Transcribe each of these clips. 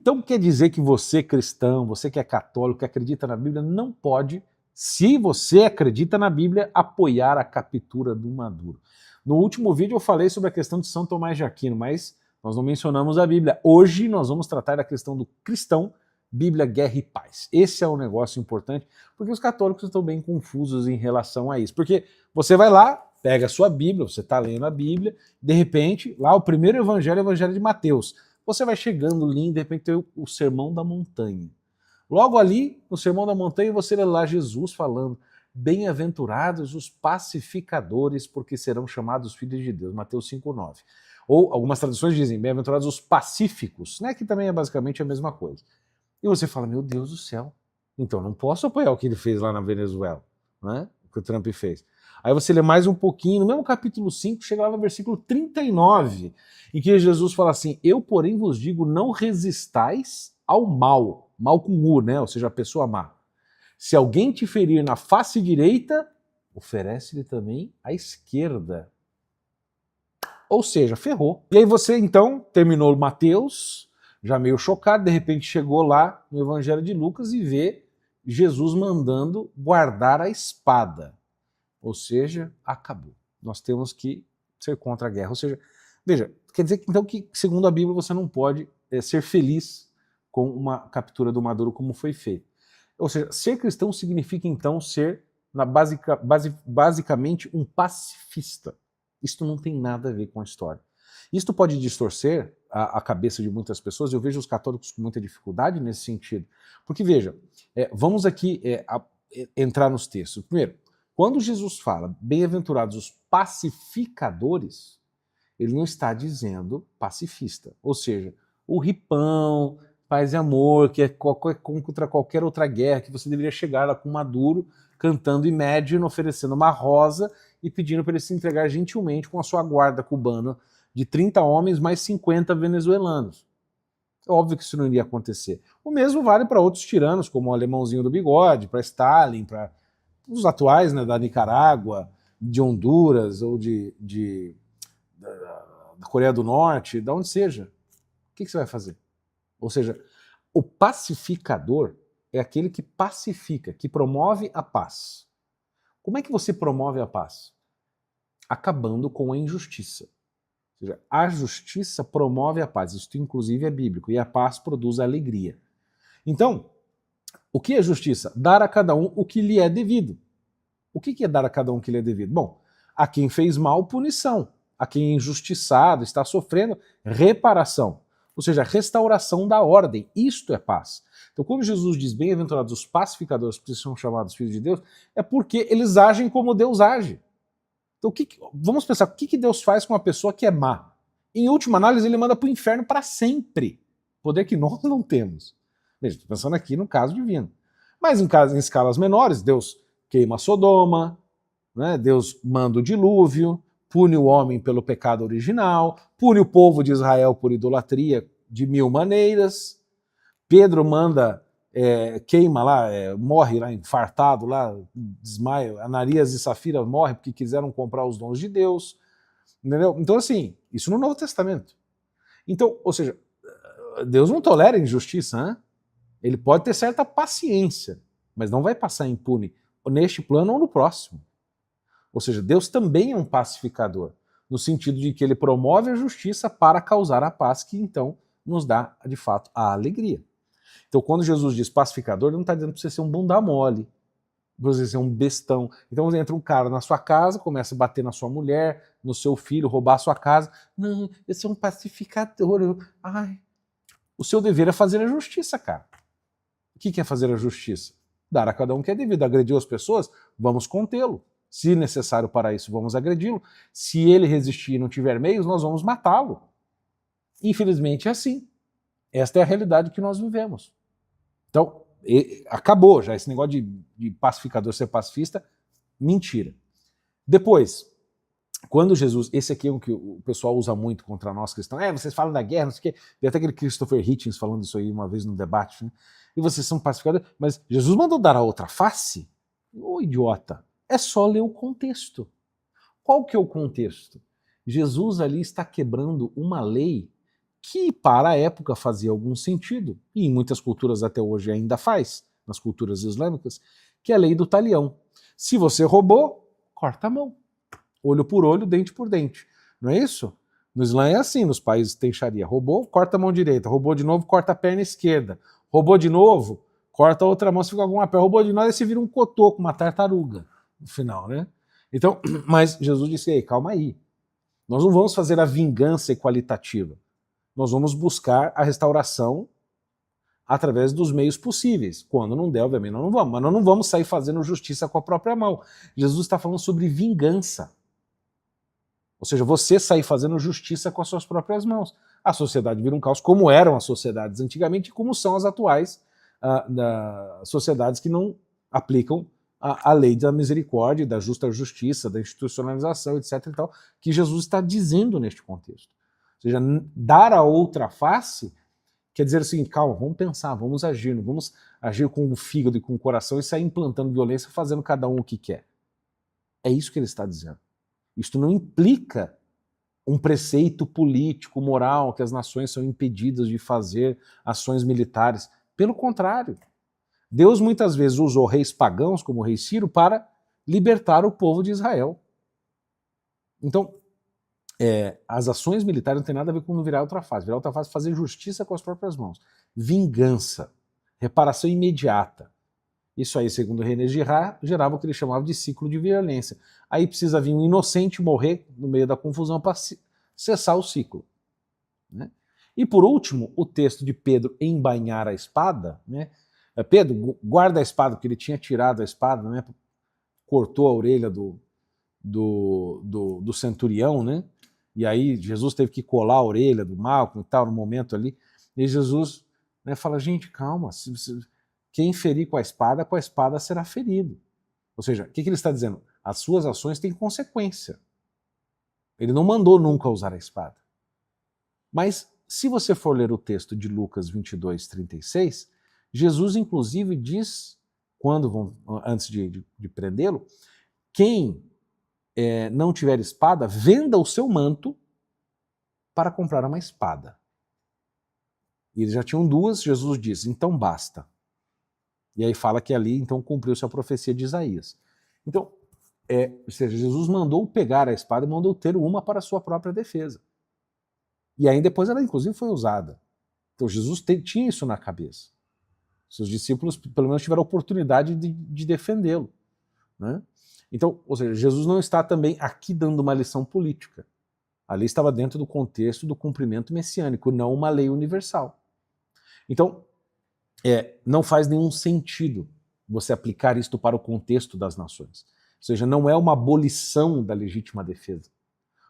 Então quer dizer que você cristão, você que é católico, que acredita na Bíblia, não pode, se você acredita na Bíblia, apoiar a captura do Maduro. No último vídeo eu falei sobre a questão de São Tomás de Aquino, mas nós não mencionamos a Bíblia. Hoje nós vamos tratar da questão do cristão, Bíblia, guerra e paz. Esse é um negócio importante, porque os católicos estão bem confusos em relação a isso. Porque você vai lá, pega a sua Bíblia, você está lendo a Bíblia, de repente, lá o primeiro evangelho é o evangelho de Mateus. Você vai chegando ali, de repente tem o Sermão da Montanha. Logo ali, no Sermão da Montanha, você lê lá Jesus falando: bem-aventurados os pacificadores, porque serão chamados filhos de Deus. Mateus 5,9. Ou algumas traduções dizem: bem-aventurados os pacíficos, né? Que também é basicamente a mesma coisa. E você fala: meu Deus do céu, então não posso apoiar o que ele fez lá na Venezuela, né? O que o Trump fez. Aí você lê mais um pouquinho, no mesmo capítulo 5, chega lá no versículo 39, em que Jesus fala assim: eu, porém, vos digo, não resistais ao mal, mal com U, né? Ou seja, a pessoa má. Se alguém te ferir na face direita, oferece-lhe também a esquerda. Ou seja, ferrou. E aí você, então, terminou Mateus, já meio chocado, de repente chegou lá no Evangelho de Lucas e vê Jesus mandando guardar a espada. Ou seja, acabou. Nós temos que ser contra a guerra. Ou seja, veja, quer dizer então que, segundo a Bíblia, você não pode ser feliz com uma captura do Maduro como foi feito. Ou seja, ser cristão significa então ser basicamente um pacifista. Isto não tem nada a ver com a história. Isto pode distorcer a cabeça de muitas pessoas. Eu vejo os católicos com muita dificuldade nesse sentido. Porque, veja, vamos aqui entrar nos textos. Primeiro, quando Jesus fala bem-aventurados os pacificadores, ele não está dizendo pacifista. Ou seja, o ripão, paz e amor, que é contra qualquer outra guerra, que você deveria chegar lá com Maduro, cantando Imagine, oferecendo uma rosa e pedindo para ele se entregar gentilmente com a sua guarda cubana de 30 homens mais 50 venezuelanos. É óbvio que isso não iria acontecer. O mesmo vale para outros tiranos, como o alemãozinho do bigode, para Stalin, para os atuais, né, da Nicarágua, de Honduras ou da Coreia do Norte, de onde seja. O que você vai fazer? Ou seja, o pacificador é aquele que pacifica, que promove a paz. Como é que você promove a paz? Acabando com a injustiça. Ou seja, a justiça promove a paz. Isso inclusive é bíblico. E a paz produz a alegria. Então, o que é justiça? Dar a cada um o que lhe é devido. O que é dar a cada um o que lhe é devido? Bom, a quem fez mal, punição. A quem é injustiçado, está sofrendo, reparação. Ou seja, restauração da ordem. Isto é paz. Então, quando Jesus diz bem-aventurados os pacificadores, porque são chamados filhos de Deus, é porque eles agem como Deus age. Então, vamos pensar, o que Deus faz com uma pessoa que é má? Em última análise, ele manda para o inferno para sempre. Poder que nós não temos. Veja, estou pensando aqui no caso divino. Mas em escalas menores, Deus queima Sodoma, né? Deus manda o dilúvio, pune o homem pelo pecado original, pune o povo de Israel por idolatria de 1000 maneiras. Pedro manda, queima lá, morre lá infartado, lá, desmaia. Ananias e Safira morrem porque quiseram comprar os dons de Deus. Entendeu? Então, assim, isso no Novo Testamento. Então, ou seja, Deus não tolera injustiça, né? Ele pode ter certa paciência, mas não vai passar impune neste plano ou no próximo. Ou seja, Deus também é um pacificador, no sentido de que ele promove a justiça para causar a paz, que então nos dá, de fato, a alegria. Então, quando Jesus diz pacificador, ele não está dizendo para você ser um bunda mole, para você ser um bestão. Então, entra um cara na sua casa, começa a bater na sua mulher, no seu filho, roubar a sua casa. Não, eu sou um pacificador. Ai. O seu dever é fazer a justiça, cara. O que é fazer a justiça? Dar a cada um que é devido. Agrediu as pessoas? Vamos contê-lo. Se necessário para isso, vamos agredi-lo. Se ele resistir e não tiver meios, nós vamos matá-lo. Infelizmente é assim. Esta é a realidade que nós vivemos. Então, acabou já esse negócio de pacificador ser pacifista. Mentira. Depois, quando Jesus... Esse aqui é o que o pessoal usa muito contra nós cristãos. Vocês falam da guerra, não sei o quê. Tem até aquele Christopher Hitchens falando isso aí uma vez no debate. Né? E vocês são pacificadores. Mas Jesus mandou dar a outra face? Ô, idiota. É só ler o contexto. Qual que é o contexto? Jesus ali está quebrando uma lei que para a época fazia algum sentido, e em muitas culturas até hoje ainda faz, nas culturas islâmicas, que é a lei do talião. Se você roubou, corta a mão. Olho por olho, dente por dente. Não é isso? No Islã é assim, nos países tem Sharia. Roubou, corta a mão direita. Roubou de novo, corta a perna esquerda. Roubou de novo, corta a outra mão, se fica com uma perna. Roubou de novo, aí você vira um cotoco, uma tartaruga, no final, né? Então, mas Jesus disse, ei, calma aí. Nós não vamos fazer a vingança equalitativa. Nós vamos buscar a restauração através dos meios possíveis. Quando não der, obviamente, nós não vamos. Mas nós não vamos sair fazendo justiça com a própria mão. Jesus está falando sobre vingança. Ou seja, você sair fazendo justiça com as suas próprias mãos. A sociedade vira um caos, como eram as sociedades antigamente e como são as atuais sociedades que não aplicam a lei da misericórdia, da justa justiça, da institucionalização, etc. e tal, que Jesus está dizendo neste contexto. Ou seja, dar a outra face quer dizer assim, calma, vamos pensar, vamos agir, não vamos agir com o fígado e com o coração e sair implantando violência, fazendo cada um o que quer. É isso que ele está dizendo. Isto não implica um preceito político, moral, que as nações são impedidas de fazer ações militares. Pelo contrário, Deus muitas vezes usou reis pagãos, como o rei Ciro, para libertar o povo de Israel. Então, as ações militares não tem nada a ver com virar outra fase. Virar outra fase é fazer justiça com as próprias mãos. Vingança, reparação imediata. Isso aí, segundo René Girard, gerava o que ele chamava de ciclo de violência. Aí precisa vir um inocente morrer no meio da confusão para cessar o ciclo. Né? E por último, o texto de Pedro embainhar a espada. Né? Pedro guarda a espada, porque ele tinha tirado a espada, né? Cortou a orelha do centurião, né? E aí Jesus teve que colar a orelha do Malco e tal, no momento ali. E Jesus, né, fala, gente, calma, quem ferir com a espada será ferido. Ou seja, o que ele está dizendo? As suas ações têm consequência. Ele não mandou nunca usar a espada. Mas se você for ler o texto de Lucas 22, 36, Jesus inclusive diz, antes de prendê-lo, quem não tiver espada, venda o seu manto para comprar uma espada. E eles já tinham duas, Jesus diz, então basta. E aí fala que ali, então, cumpriu-se a profecia de Isaías. Então, ou seja, Jesus mandou pegar a espada e mandou ter uma para a sua própria defesa. E aí depois ela, inclusive, foi usada. Então Jesus tinha isso na cabeça. Seus discípulos, pelo menos, tiveram a oportunidade de defendê-lo. Né? Então, ou seja, Jesus não está também aqui dando uma lição política. Ali estava dentro do contexto do cumprimento messiânico, não uma lei universal. Então, não faz nenhum sentido você aplicar isto para o contexto das nações. Ou seja, não é uma abolição da legítima defesa.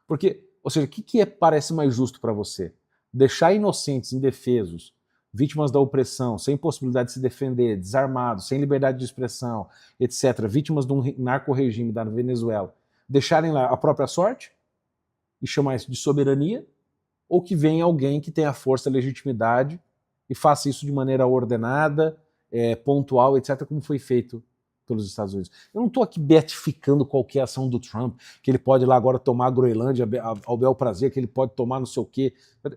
Porque, ou seja, o que parece mais justo para você? Deixar inocentes, indefesos, vítimas da opressão, sem possibilidade de se defender, desarmados, sem liberdade de expressão, etc., vítimas de um narco-regime da Venezuela, deixarem lá a própria sorte e chamar isso de soberania, ou que venha alguém que tenha força, legitimidade e faça isso de maneira ordenada, pontual, etc., como foi feito pelos Estados Unidos. Eu não estou aqui beatificando qualquer ação do Trump, que ele pode ir lá agora tomar a Groenlândia ao bel prazer, que ele pode tomar não sei o quê.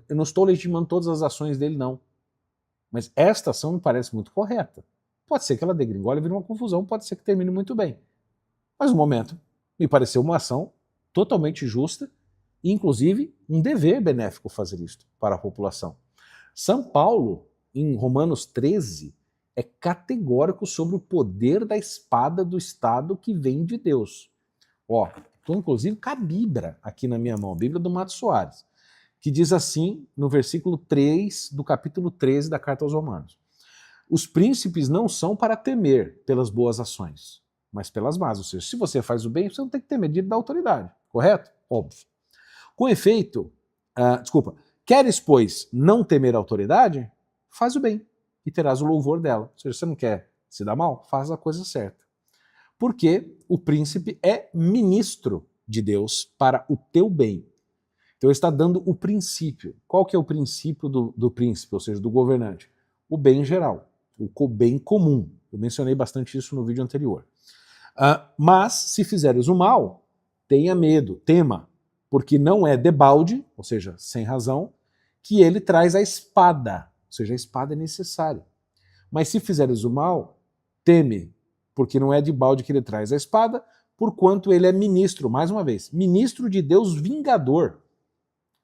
Eu não estou legitimando todas as ações dele, não. Mas esta ação me parece muito correta. Pode ser que ela degringole e vire uma confusão, pode ser que termine muito bem. Mas no momento, me pareceu uma ação totalmente justa e, inclusive, um dever benéfico fazer isto para a população. São Paulo, em Romanos 13, é categórico sobre o poder da espada do Estado que vem de Deus. Estou inclusive com a Bíblia aqui na minha mão, a Bíblia do Mato Soares, que diz assim, no versículo 3 do capítulo 13 da Carta aos Romanos. Os príncipes não são para temer pelas boas ações, mas pelas más. Ou seja, se você faz o bem, você não tem que ter medo da autoridade, correto? Óbvio. Com efeito, queres, pois, não temer a autoridade? Faz o bem e terás o louvor dela. Ou seja, você não quer se dar mal? Faz a coisa certa. Porque o príncipe é ministro de Deus para o teu bem. Então ele está dando o princípio. Qual que é o princípio do príncipe, ou seja, do governante? O bem geral, o bem comum. Eu mencionei bastante isso no vídeo anterior. Mas, se fizeres o mal, tenha medo, tema, porque não é debalde, ou seja, sem razão, que ele traz a espada, ou seja, a espada é necessária. Mas se fizeres o mal, teme, porque não é de balde que ele traz a espada, porquanto ele é ministro, mais uma vez, ministro de Deus vingador,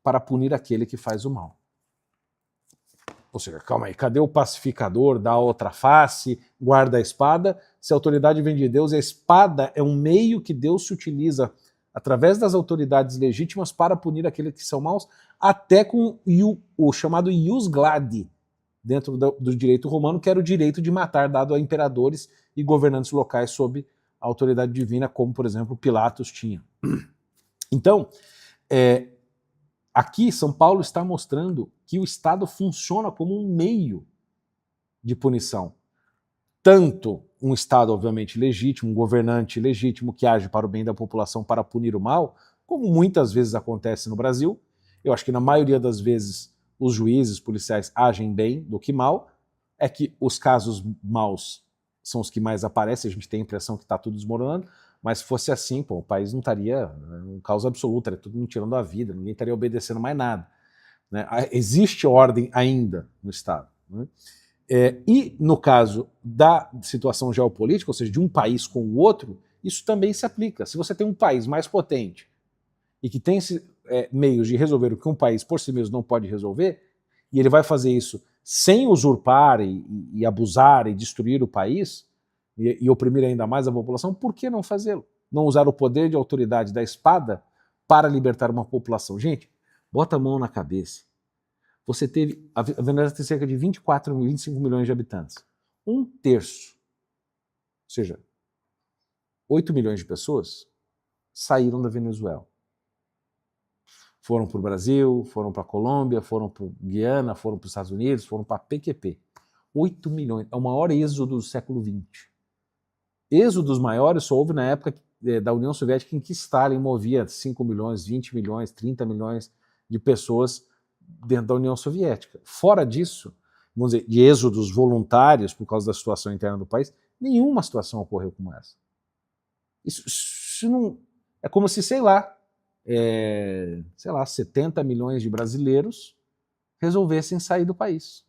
para punir aquele que faz o mal. Ou seja, calma aí, cadê o pacificador, dá a outra face, guarda a espada? Se a autoridade vem de Deus, a espada é um meio que Deus se utiliza através das autoridades legítimas para punir aqueles que são maus, até com o chamado ius gladi, dentro do direito romano, que era o direito de matar dado a imperadores e governantes locais sob a autoridade divina, como, por exemplo, Pilatos tinha. Então, aqui São Paulo está mostrando que o Estado funciona como um meio de punição. Tanto um Estado, obviamente, legítimo, um governante legítimo que age para o bem da população para punir o mal, como muitas vezes acontece no Brasil. Eu acho que na maioria das vezes os juízes, policiais agem bem do que mal. É que os casos maus são os que mais aparecem, a gente tem a impressão que está tudo desmoronando, mas se fosse assim, pô, o país não estaria um caos absoluto, estaria todo mundo tirando a vida, ninguém estaria obedecendo mais nada. Né? Existe ordem ainda no Estado. Né? E no caso da situação geopolítica, ou seja, de um país com o outro, isso também se aplica. Se você tem um país mais potente e que tem meios de resolver o que um país por si mesmo não pode resolver, e ele vai fazer isso sem usurpar e abusar e destruir o país, e oprimir ainda mais a população, por que não fazê-lo? Não usar o poder de autoridade da espada para libertar uma população. Gente, bota a mão na cabeça. Você teve, a Venezuela tem cerca de 24, 25 milhões de habitantes. Um terço, ou seja, 8 milhões de pessoas saíram da Venezuela. Foram para o Brasil, foram para a Colômbia, foram para Guiana, foram para os Estados Unidos, foram para a PQP. 8 milhões, é o maior êxodo do século XX. Êxodos maiores só houve na época da União Soviética, em que Stalin movia 5 milhões, 20 milhões, 30 milhões de pessoas dentro da União Soviética. Fora disso, vamos dizer, de êxodos voluntários por causa da situação interna do país, nenhuma situação ocorreu como essa. Isso não... É como se, sei lá, 70 milhões de brasileiros resolvessem sair do país.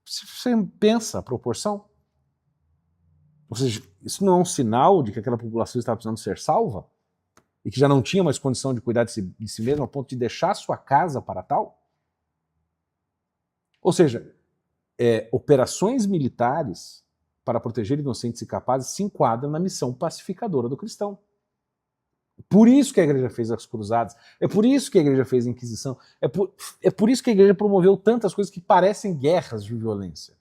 Se você pensa a proporção, ou seja, isso não é um sinal de que aquela população estava precisando ser salva? E que já não tinha mais condição de cuidar de si mesmo, a ponto de deixar sua casa para tal? Ou seja, operações militares para proteger inocentes e capazes se enquadram na missão pacificadora do cristão. Por isso que a igreja fez as cruzadas, é por isso que a igreja fez a Inquisição, é por isso que a igreja promoveu tantas coisas que parecem guerras de violência.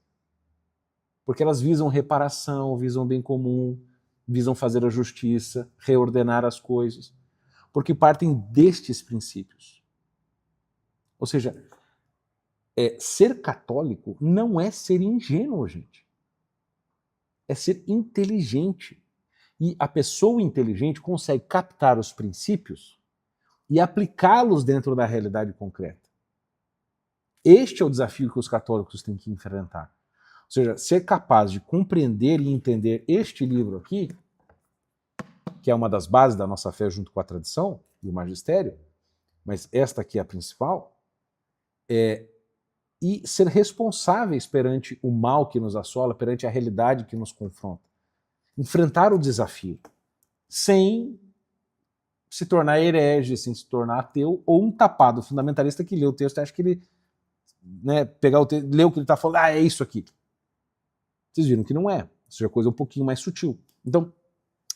Porque elas visam reparação, visam bem comum, visam fazer a justiça, reordenar as coisas, porque partem destes princípios. Ou seja, ser católico não é ser ingênuo, gente. É ser inteligente. E a pessoa inteligente consegue captar os princípios e aplicá-los dentro da realidade concreta. Este é o desafio que os católicos têm que enfrentar. Ou seja, ser capaz de compreender e entender este livro aqui, que é uma das bases da nossa fé junto com a tradição e o magistério, mas esta aqui é a principal, e ser responsáveis perante o mal que nos assola, perante a realidade que nos confronta. Enfrentar o desafio, sem se tornar herege, sem se tornar ateu, ou um tapado fundamentalista que lê o texto e acha que ele, pegar o texto, lê o que ele está falando, é isso aqui. Vocês viram que não é, ou seja, coisa um pouquinho mais sutil. Então,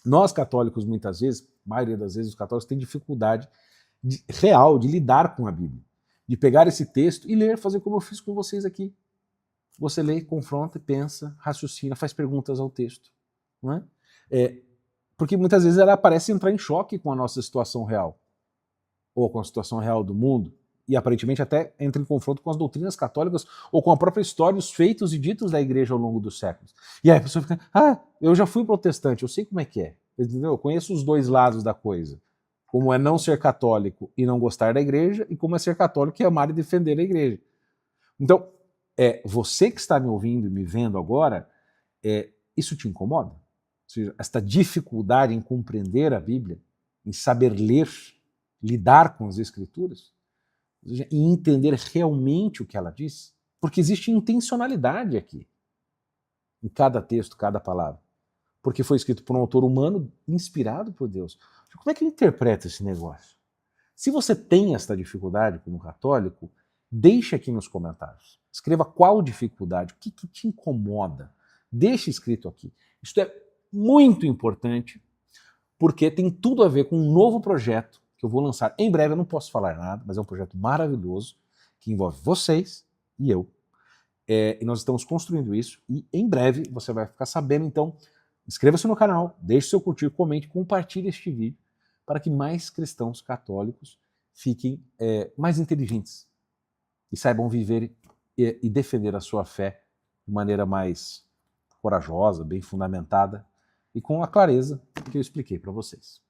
nós católicos, muitas vezes, a maioria das vezes, os católicos têm dificuldade real de lidar com a Bíblia, de pegar esse texto e ler, fazer como eu fiz com vocês aqui. Você lê, confronta, pensa, raciocina, faz perguntas ao texto. Não é? Porque muitas vezes ela parece entrar em choque com a nossa situação real, ou com a situação real do mundo, e aparentemente até entra em confronto com as doutrinas católicas ou com a própria história, os feitos e ditos da igreja ao longo dos séculos. E aí a pessoa fica, eu já fui protestante, eu sei como é que é, entendeu? Eu conheço os dois lados da coisa, como é não ser católico e não gostar da igreja, e como é ser católico e amar e defender a igreja. Então, você que está me ouvindo e me vendo agora, isso te incomoda? Ou seja, esta dificuldade em compreender a Bíblia, em saber ler, lidar com as Escrituras? e entender realmente o que ela diz, porque existe intencionalidade aqui, em cada texto, cada palavra, porque foi escrito por um autor humano inspirado por Deus. Como é que ele interpreta esse negócio? Se você tem esta dificuldade como católico, deixe aqui nos comentários. Escreva qual dificuldade, o que te incomoda. Deixe escrito aqui. Isto é muito importante, porque tem tudo a ver com um novo projeto que eu vou lançar em breve. Eu não posso falar nada, mas é um projeto maravilhoso que envolve vocês e eu. E nós estamos construindo isso e em breve você vai ficar sabendo. Então, inscreva-se no canal, deixe seu curtir, comente, compartilhe este vídeo para que mais cristãos católicos fiquem mais inteligentes e saibam viver e defender a sua fé de maneira mais corajosa, bem fundamentada e com a clareza que eu expliquei para vocês.